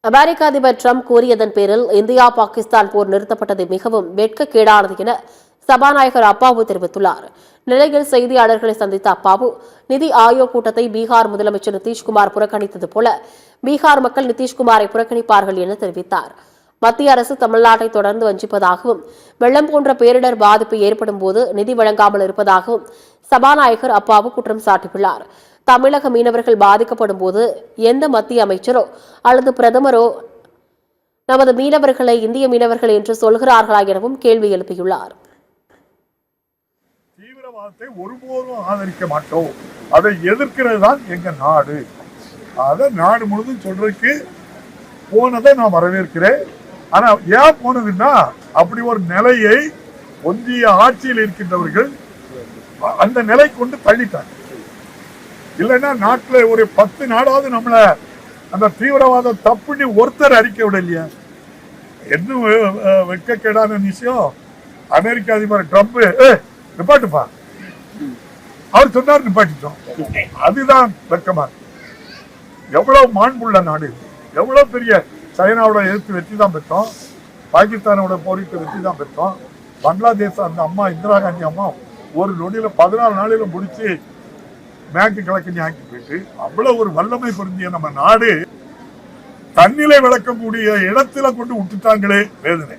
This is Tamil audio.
அமெரிக்க அதிபர் டிரம்ப் கூறியதன் பேரில் இந்தியா பாகிஸ்தான் போர் நிறுத்தப்பட்டது மிகவும் வெட்கக்கேடானது என சபாநாயகர் அப்பாவு தெரிவித்துள்ளார். நிலையில் செய்தியாளர்களை சந்தித்த அப்பாவு, நிதி ஆயோக் கூட்டத்தை பீகார் முதலமைச்சர் நிதிஷ்குமார் புறக்கணித்தது போல பீகார் மக்கள் நிதிஷ்குமாரை புறக்கணிப்பார்கள் என தெரிவித்தார். மத்திய அரசு தமிழ்நாட்டை தொடர்ந்து வஞ்சிப்பதாகவும், வெள்ளம் போன்ற பேரிடர் பாதிப்பு ஏற்படும் போது நிதி வழங்காமல் இருப்பதாகவும் சபாநாயகர் அப்பாவு குற்றம் சாட்டியுள்ளார். தமிழக மீனவர்கள் பாதிக்கப்படும் போது எந்த மத்திய அமைச்சரோ அல்லது பிரதமரோ நமது மீனவர்களை இந்திய மீனவர்கள் என்று சொல்கிறார்களா எனவும் கேள்வி எழுப்பியுள்ளார். தீவிரவாதத்தை ஒருபோதும் ஆதரிக்க மாட்டோம், அதை எதிர்க்கிறது தான் எங்க நாடு. அதை நாடு முழுதும் சொல்றதுக்கு போனதை நான் வரவேற்கிறேன். ஆனா ஏன் போனதுன்னா, அப்படி ஒரு நிலையை ஒன்றிய ஆட்சியில் இருக்கின்றவர்கள் அந்த நிலை கொண்டு தள்ளிட்டாங்க. இல்லைன்னா நாட்டில் ஒரு 10 நாடாவது நம்மள அந்த தீவிரவாதம் தப்புன்னு ஒருத்தர் அறிக்கை விட இல்லையா? என்ன வெட்கக்கேடான விஷயம். அமெரிக்க அதிபர் ட்ரம்ப் நிப்பாட்டுப்பா அவர் சொன்னார், நிப்பாட்டிட்டோம். அதுதான் வெட்கமா. எவ்வளவு மாண்புள்ள நாடு, எவ்வளவு பெரிய சைனாவோட எதிர்த்து வெற்றி தான் பெற்றோம், பாகிஸ்தானோட போரிட்டு வெற்றி தான் பெற்றோம், பங்களாதேஷ் அந்த அம்மா இந்திரா காந்தி அம்மா ஒரு நொடியில 14 நாளில முடிச்சு மேற்கு கிழக்கு ஆக்கி போயிட்டு அவ்வளவு ஒரு வல்லமை பொருந்திய நம்ம நாடு தன்னிலை விளக்கக்கூடிய இடத்துல கொண்டு விட்டுட்டாங்களே வேதனை.